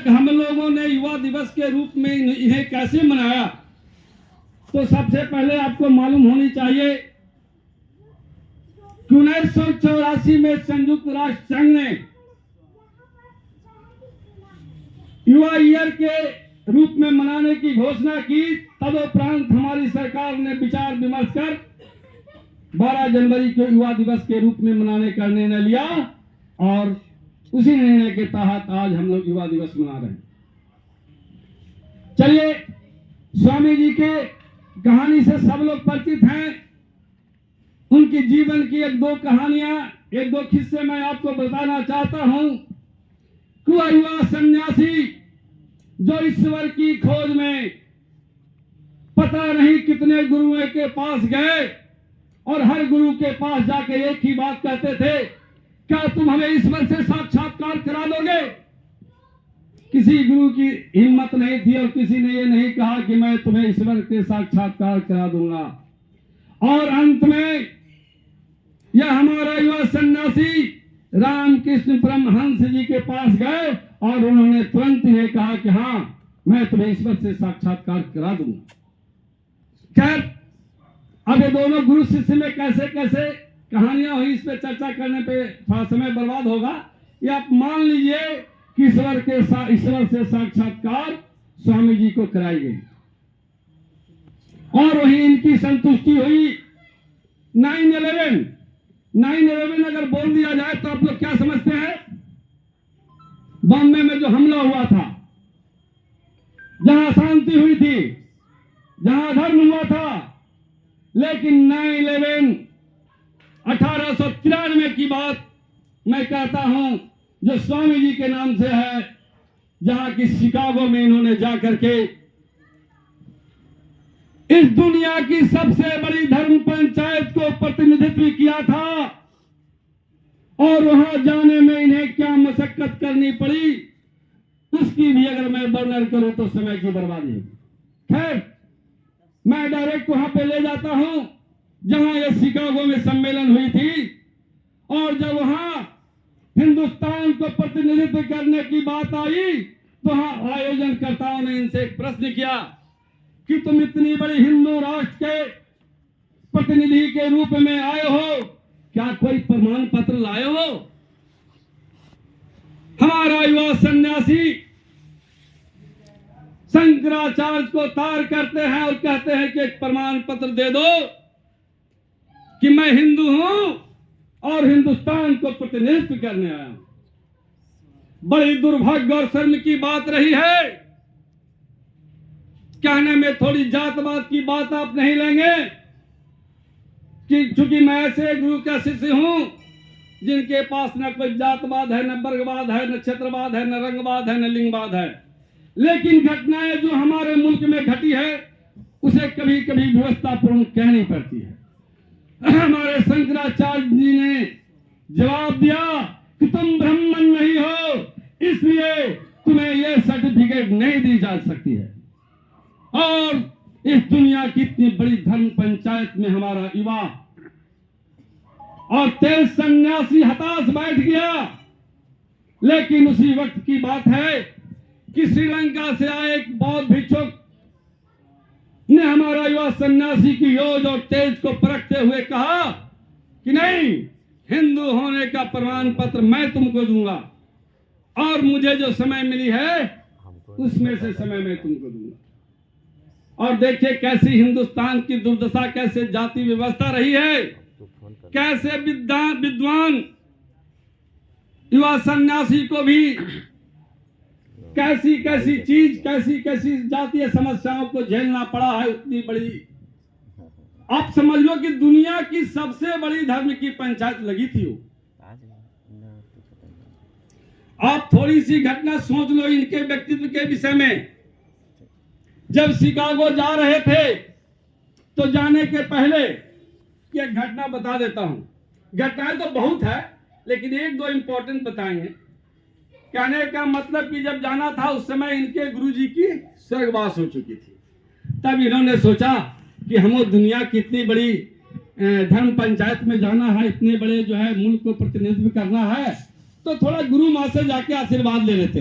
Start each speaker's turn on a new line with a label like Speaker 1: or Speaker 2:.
Speaker 1: हम लोगों ने युवा दिवस के रूप में इन्हें कैसे मनाया, तो सबसे पहले आपको मालूम होनी चाहिए कि 1984 में संयुक्त राष्ट्र संघ ने युवा ईयर के रूप में मनाने की घोषणा की। तदुपरांत हमारी सरकार ने विचार विमर्श कर 12 जनवरी को युवा दिवस के रूप में मनाने का निर्णय लिया और उसी निर्णय के तहत आज हम लोग युवा दिवस मना रहे हैं। चलिए, स्वामी जी के कहानी से सब लोग परिचित हैं। उनकी जीवन की एक दो कहानियां, एक दो किस्से मैं आपको बताना चाहता हूं। वह युवा सन्यासी जो ईश्वर की खोज में पता नहीं कितने गुरुओं के पास गए और हर गुरु के पास जाके एक ही बात कहते थे, क्या तुम हमें ईश्वर से साक्षात्कार करा दोगे? किसी गुरु की हिम्मत नहीं थी और किसी ने ये नहीं कहा कि मैं तुम्हें ईश्वर के साक्षात्कार करा दूंगा। और अंत में यह हमारा युवा सन्यासी रामकृष्ण परमहंस जी के पास गए और उन्होंने तुरंत ये कहा कि हाँ, मैं तुम्हें ईश्वर से साक्षात्कार करा दूंगा। खैर, अब ये दोनों गुरु शिष्य में कैसे कैसे कहानियां हुई, इस पे चर्चा करने पे थोड़ा समय बर्बाद होगा। ये आप मान लीजिए कि ईश्वर से साक्षात्कार स्वामी जी को कराई गई और वही इनकी संतुष्टि हुई। 9/11 अगर बोल दिया जाए तो आप लोग क्या समझते हैं? बॉम्बे में जो हमला हुआ था, जहां शांति हुई थी, जहां धर्म हुआ था, लेकिन 9/11 1893 की बात मैं कहता हूं, जो स्वामी जी के नाम से है, जहां की शिकागो में इन्होंने जाकर के इस दुनिया की सबसे बड़ी धर्म पंचायत को प्रतिनिधित्व किया था। और वहां जाने में इन्हें क्या मशक्कत करनी पड़ी, उसकी भी अगर मैं वर्णन करूं तो समय की बर्बादी होगी। खैर, मैं डायरेक्ट वहां पे ले जाता हूं जहां यह शिकागो में सम्मेलन हुई थी। और जब वहां हिंदुस्तान को प्रतिनिधित्व करने की बात आई तो वहां आयोजनकर्ताओं ने इनसे एक प्रश्न किया कि तुम इतनी बड़ी हिंदू राष्ट्र के प्रतिनिधि के रूप में आए हो, क्या कोई प्रमाण पत्र लाए हो? हमारा युवा सन्यासी शंकराचार्य को तार करते हैं और कहते हैं कि एक प्रमाण पत्र दे दो कि मैं हिंदू हूं और हिंदुस्तान को प्रतिनिधित्व करने आया हूं। बड़ी दुर्भाग्य और शर्म की बात रही है। कहने में थोड़ी जातवाद की बात आप नहीं लेंगे कि चूंकि मैं ऐसे गुरु का शिष्य हूं जिनके पास न कोई जातवाद है, न वर्गवाद है, न क्षेत्रवाद है, न रंगवाद है, न लिंगवाद है, लेकिन घटनाएं जो हमारे मुल्क में घटी है उसे कभी कभी व्यवस्थापूर्ण कहनी पड़ती है। हमारे शंकराचार्य जी ने जवाब दिया कि तुम ब्राह्मण नहीं हो, इसलिए तुम्हें यह सर्टिफिकेट नहीं दी जा सकती है। और इस दुनिया की इतनी बड़ी धर्म पंचायत में हमारा युवा और तेज सन्यासी हताश बैठ गया। लेकिन उसी वक्त की बात है कि श्रीलंका से आए एक बौद्ध भिक्षुक ने हमारा युवा सन्यासी की योज और तेज को परखते हुए कहा कि नहीं, हिंदू होने का प्रमाण पत्र मैं तुमको दूंगा और मुझे जो समय मिली है उसमें से समय मैं तुमको दूंगा। और देखिए कैसी हिंदुस्तान की दुर्दशा, कैसे जाति व्यवस्था रही है, कैसे विद्वान युवा सन्यासी को भी कैसी कैसी चीज, कैसी कैसी जातीय समस्याओं को झेलना पड़ा है। उतनी बड़ी, आप समझ लो कि दुनिया की सबसे बड़ी धर्म की पंचायत लगी थी वो। आप थोड़ी सी घटना सोच लो इनके व्यक्तित्व के विषय में। जब शिकागो जा रहे थे तो जाने के पहले एक घटना बता देता हूं। घटनाएं तो बहुत है लेकिन एक दो इंपॉर्टेंट बताएंगे। कहने का मतलब कि जब जाना था उस समय इनके गुरुजी की स्वर्गवास हो चुकी थी। तब इन्होंने सोचा कि हमें दुनिया की इतनी बड़ी धर्म पंचायत में जाना है, इतने बड़े जो है मुल्क को प्रतिनिधित्व करना है, तो थोड़ा गुरु मां से जाके आशीर्वाद ले लेते।